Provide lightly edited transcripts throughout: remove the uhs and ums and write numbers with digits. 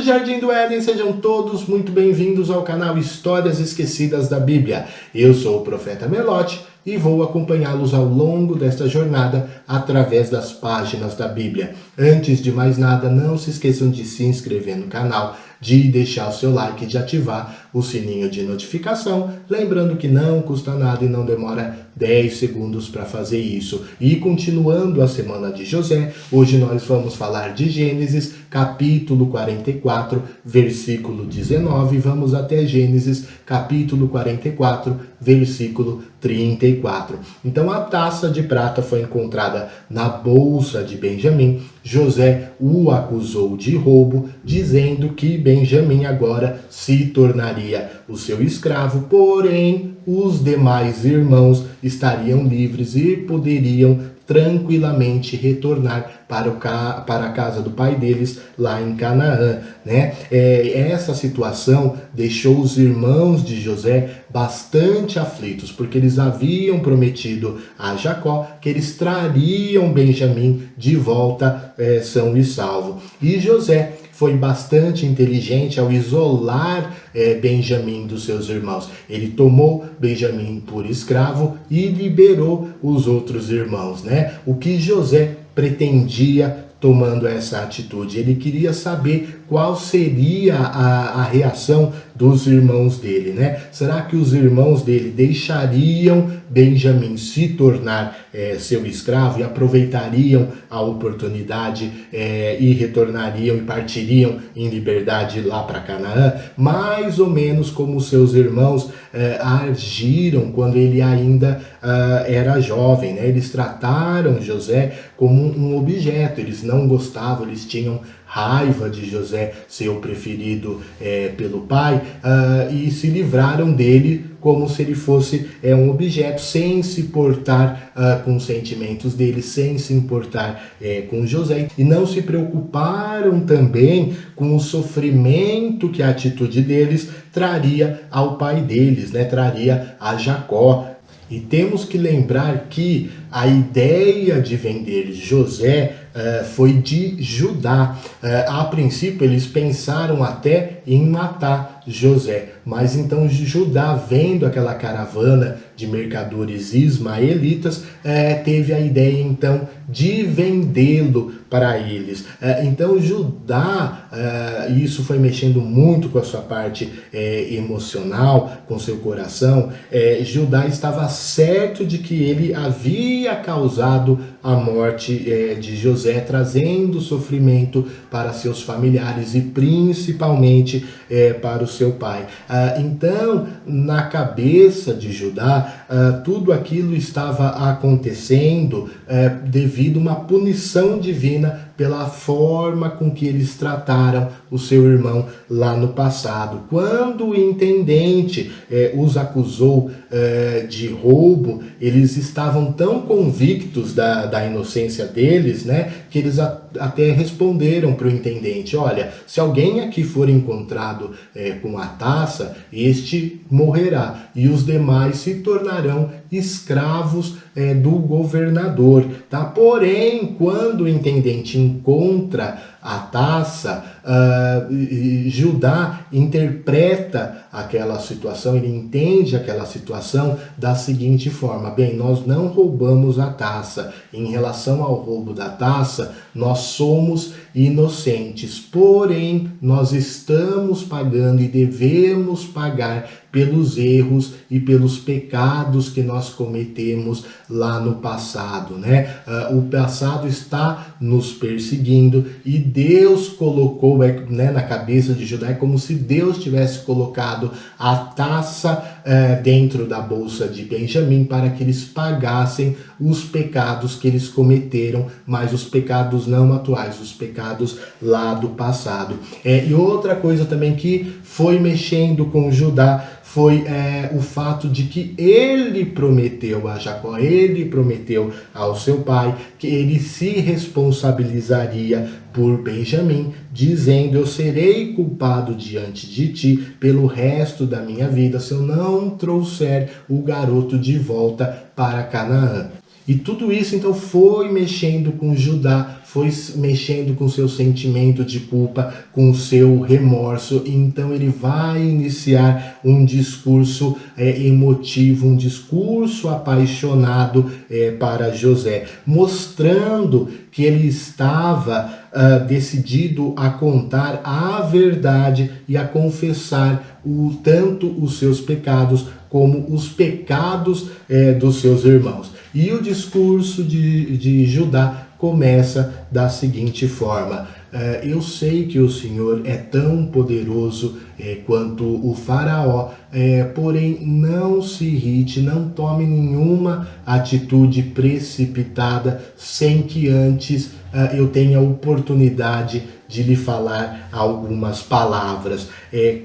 Jardim do Éden, sejam todos muito bem-vindos ao canal Histórias Esquecidas da Bíblia. Eu sou o Profeta Melotti e vou acompanhá-los ao longo desta jornada através das páginas da Bíblia. Antes de mais nada, não se esqueçam de se inscrever no canal, de deixar o seu like e de ativar o sininho de notificação, lembrando que não custa nada e não demora 10 segundos para fazer isso. E continuando a semana de José, hoje nós vamos falar de Gênesis, capítulo 44, versículo 19, vamos até Gênesis, capítulo 44, versículo 34. Então a taça de prata foi encontrada na bolsa de Benjamim. José o acusou de roubo, dizendo que Benjamim agora se tornaria o seu escravo, porém os demais irmãos estariam livres e poderiam tranquilamente retornar para a casa do pai deles lá em Canaã, né? Essa situação deixou os irmãos de José bastante aflitos, porque eles haviam prometido a Jacó que eles trariam Benjamim de volta são e salvo. E José foi bastante inteligente ao isolar Benjamim dos seus irmãos. Ele tomou Benjamim por escravo e liberou os outros irmãos, né? O que José pretendia tomando essa atitude? Ele queria saber qual seria a reação dos irmãos dele, né? Será que os irmãos dele deixariam Benjamim se tornar seu escravo e aproveitariam a oportunidade e retornariam e partiriam em liberdade lá para Canaã? Mais ou menos como seus irmãos agiram quando ele ainda era jovem, né? Eles trataram José como um objeto, eles não gostavam, eles tinham raiva de José ser o preferido pelo pai e se livraram dele como se ele fosse um objeto, sem se importar com os sentimentos dele, sem se importar com José. E não se preocuparam também com o sofrimento que a atitude deles traria ao pai deles, né? Traria a Jacó. E temos que lembrar que a ideia de vender José foi de Judá. A princípio eles pensaram até em matar José, mas então Judá, vendo aquela caravana de mercadores ismaelitas, teve a ideia então de vendê-lo para eles. Então Judá, isso foi mexendo muito com a sua parte emocional, com seu coração. Judá estava certo de que ele havia causado a morte de José, trazendo sofrimento para seus familiares e principalmente para o seu pai. Então, na cabeça de Judá, tudo aquilo estava acontecendo devido a uma punição divina pela forma com que eles trataram o seu irmão lá no passado. Quando o intendente os acusou de roubo, eles estavam tão convictos da inocência deles, né, que eles até responderam para o intendente: olha, se alguém aqui for encontrado com a taça, este morrerá, e os demais se tornarão escravos do governador, tá? Porém, quando o intendente encontra a taça, Judá interpreta aquela situação, ele entende aquela situação da seguinte forma: bem, nós não roubamos a taça. Em relação ao roubo da taça, nós somos inocentes, porém nós estamos pagando e devemos pagar pelos erros e pelos pecados que nós cometemos lá no passado, né? O passado está nos perseguindo e Deus colocou na cabeça de Judá, como se Deus tivesse colocado a taça dentro da bolsa de Benjamim para que eles pagassem os pecados que eles cometeram, mas os pecados não atuais, os pecados lá do passado. E outra coisa também que foi mexendo com Judá foi o fato de que ele prometeu a Jacó, ele prometeu ao seu pai que ele se responsabilizaria por Benjamim, dizendo: eu serei culpado diante de ti pelo resto da minha vida se eu não trouxer o garoto de volta para Canaã. E tudo isso então foi mexendo com Judá, foi mexendo com seu sentimento de culpa, com seu remorso. Então ele vai iniciar um discurso emotivo, um discurso apaixonado para José, mostrando que ele estava decidido a contar a verdade e a confessar tanto os seus pecados como os pecados dos seus irmãos. E o discurso de Judá começa da seguinte forma: eu sei que o Senhor é tão poderoso quanto o faraó, porém não se irrite, não tome nenhuma atitude precipitada sem que antes eu tenha oportunidade de lhe falar algumas palavras.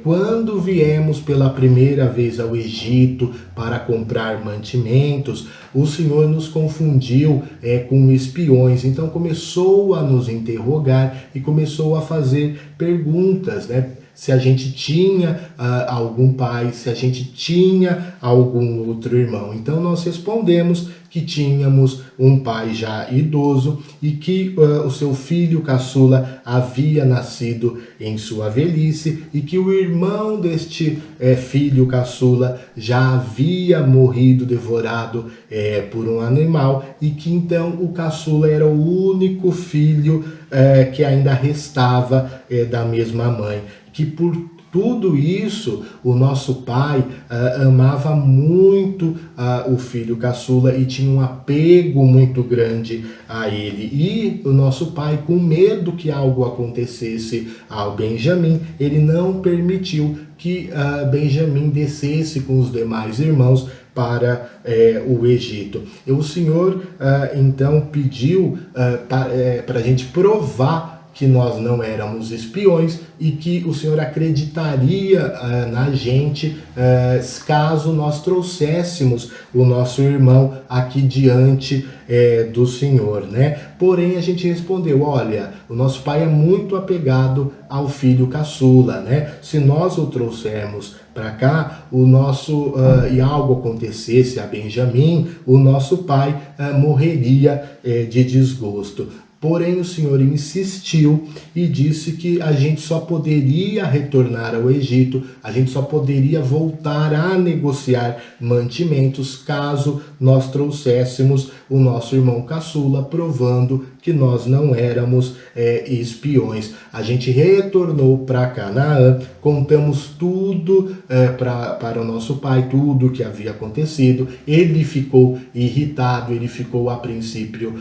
Quando viemos pela primeira vez ao Egito para comprar mantimentos, o Senhor nos confundiu com espiões. Então começou a nos interrogar e começou a fazer perguntas, né? Se a gente tinha algum pai, se a gente tinha algum outro irmão. Então nós respondemos que tínhamos um pai já idoso e que o seu filho caçula havia nascido em sua velhice e que o irmão deste filho caçula já havia morrido devorado por um animal e que então o caçula era o único filho que ainda restava da mesma mãe. Que por tudo isso, o nosso pai amava muito o filho caçula e tinha um apego muito grande a ele. E o nosso pai, com medo que algo acontecesse ao Benjamim, ele não permitiu que Benjamim descesse com os demais irmãos para o Egito. E o Senhor então pediu para a gente provar que nós não éramos espiões e que o Senhor acreditaria na gente caso nós trouxéssemos o nosso irmão aqui diante do Senhor, né? Porém a gente respondeu: olha, o nosso pai é muito apegado ao filho caçula, né? Se nós o trouxermos para cá, e algo acontecesse a Benjamim, o nosso pai morreria de desgosto. Porém, o Senhor insistiu e disse que a gente só poderia retornar ao Egito, a gente só poderia voltar a negociar mantimentos caso nós trouxéssemos o nosso irmão caçula, provando que nós não éramos espiões. A gente retornou para Canaã, contamos tudo para o nosso pai, tudo o que havia acontecido. Ele ficou irritado, ele ficou a princípio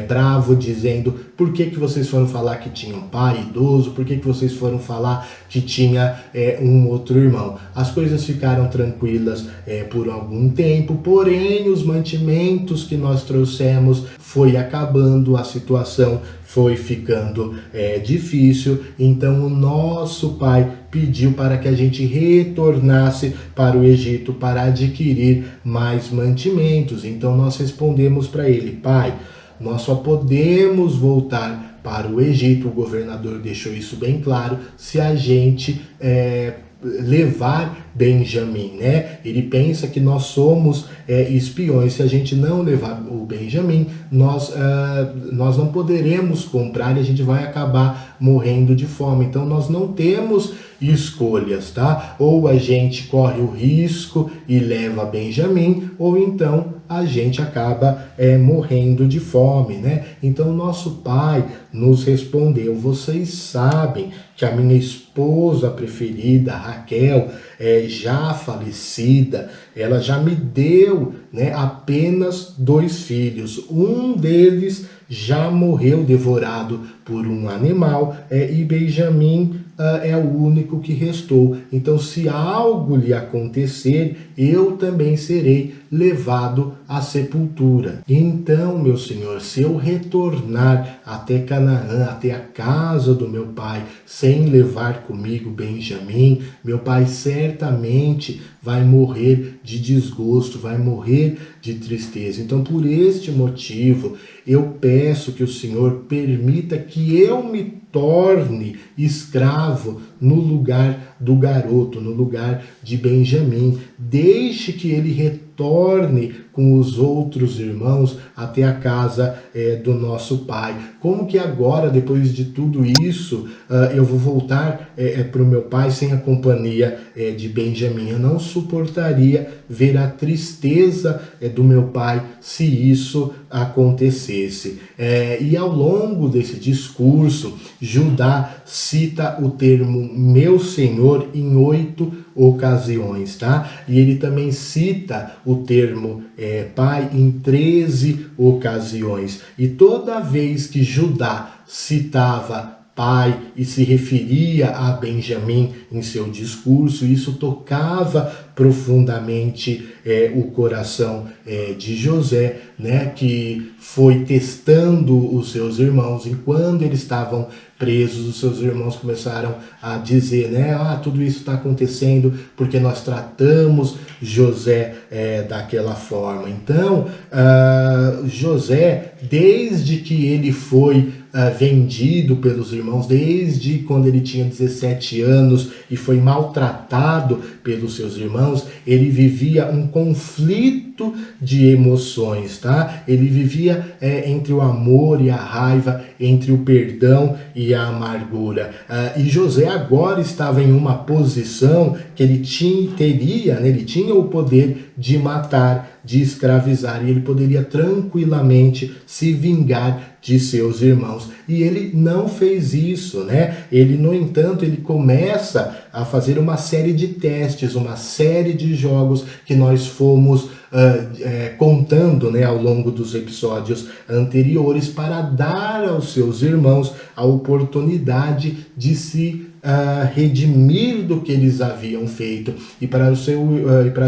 bravo, dizendo: por que vocês foram falar que tinha um pai idoso? Por que vocês foram falar que tinha um outro irmão? As coisas ficaram tranquilas por algum tempo, porém os mantimentos que nós trouxemos foi acabando, a situação foi ficando difícil. Então o nosso pai pediu para que a gente retornasse para o Egito para adquirir mais mantimentos. Então nós respondemos para ele: pai, nós só podemos voltar para o Egito, o governador deixou isso bem claro, se a gente levar Benjamim, né? Ele pensa que nós somos espiões. Se a gente não levar o Benjamim, nós não poderemos comprar e a gente vai acabar morrendo de fome. Então nós não temos escolhas, tá? Ou a gente corre o risco e leva Benjamim, ou então a gente acaba morrendo de fome, né? Então nosso pai nos respondeu: vocês sabem que a minha esposa preferida, Raquel, já falecida, ela já me deu, né, apenas 2 filhos. Um deles já morreu devorado por um animal e Benjamim é o único que restou. Então, se algo lhe acontecer, eu também serei levado à sepultura. Então, meu Senhor, se eu retornar até Canaã, até a casa do meu pai, sem levar comigo Benjamim, meu pai certamente vai morrer de desgosto, vai morrer de tristeza. Então, por este motivo, eu peço que o Senhor permita que eu me torne escravo no lugar do garoto, no lugar de Benjamim. Deixe que ele retorne com os outros irmãos até a casa do nosso pai. Como que agora, depois de tudo isso, eu vou voltar para o meu pai sem a companhia de Benjamim? Eu não suportaria ver a tristeza do meu pai se isso acontecesse. E ao longo desse discurso, Judá cita o termo meu Senhor em 8 ocasiões, tá? E ele também cita o termo pai em 13 ocasiões. E toda vez que Judá citava pai e se referia a Benjamim em seu discurso, isso tocava profundamente o coração de José, né, que foi testando os seus irmãos. E quando eles estavam presos, os seus irmãos começaram a dizer, né, tudo isso está acontecendo porque nós tratamos José daquela forma. Então, José, desde que ele foi vendido pelos irmãos, desde quando ele tinha 17 anos e foi maltratado pelos seus irmãos, ele vivia um conflito de emoções, tá? Ele vivia entre o amor e a raiva, entre o perdão e a amargura. E José agora estava em uma posição que ele teria, né? Ele tinha o poder de matar, de escravizar, e ele poderia tranquilamente se vingar de seus irmãos. E ele não fez isso, né? Ele, no entanto, ele começa a fazer uma série de testes, uma série de jogos que nós fomos contando, né, ao longo dos episódios anteriores, para dar aos seus irmãos a oportunidade de se redimir do que eles haviam feito, e para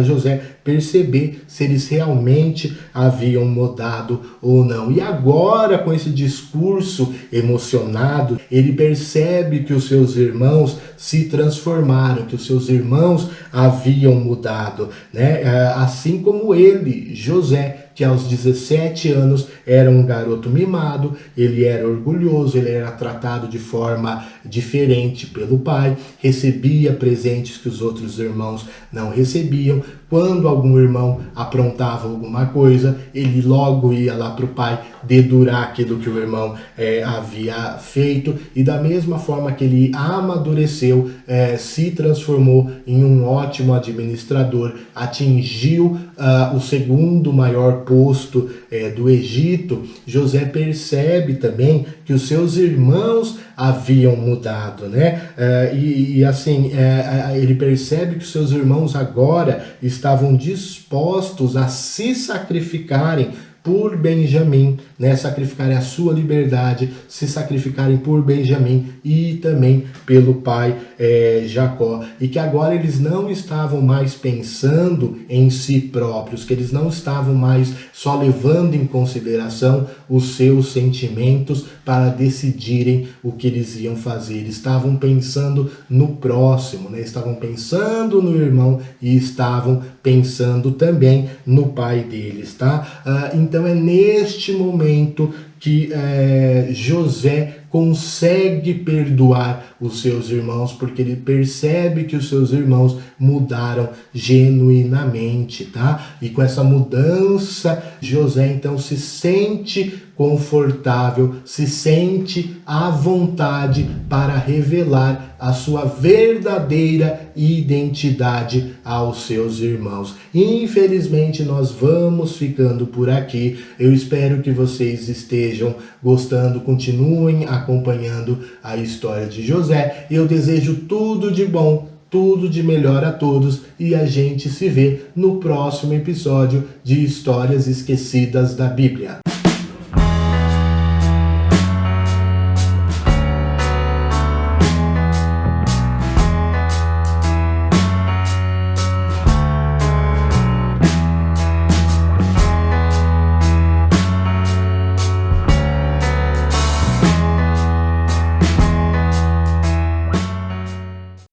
José perceber se eles realmente haviam mudado ou não. E agora, com esse discurso emocionado, ele percebe que os seus irmãos se transformaram, que os seus irmãos haviam mudado, né? Assim como ele, José, que aos 17 anos era um garoto mimado, ele era orgulhoso, ele era tratado de forma diferente pelo pai, recebia presentes que os outros irmãos não recebiam. Quando algum irmão aprontava alguma coisa, ele logo ia lá para o pai dedurar aquilo que o irmão havia feito, e da mesma forma que ele amadureceu, se transformou em um ótimo administrador, atingiu o segundo maior posto do Egito. José percebe também que os seus irmãos haviam mudado, né? E assim, ele percebe que os seus irmãos agora estavam dispostos a se sacrificarem por Benjamim, né? Sacrificarem a sua liberdade, se sacrificarem por Benjamim e também pelo pai Jacó. E que agora eles não estavam mais pensando em si próprios, que eles não estavam mais só levando em consideração os seus sentimentos para decidirem o que eles iam fazer. Eles estavam pensando no próximo, né? Estavam pensando no irmão e estavam pensando também no pai deles, tá? Então é neste momento que José consegue perdoar os seus irmãos, porque ele percebe que os seus irmãos mudaram genuinamente, tá? E com essa mudança, José então se sente confortável, se sente à vontade para revelar a sua verdadeira identidade aos seus irmãos. Infelizmente, nós vamos ficando por aqui. Eu espero que vocês estejam gostando, continuem acompanhando a história de José. Eu desejo tudo de bom, tudo de melhor a todos, e a gente se vê no próximo episódio de Histórias Esquecidas da Bíblia.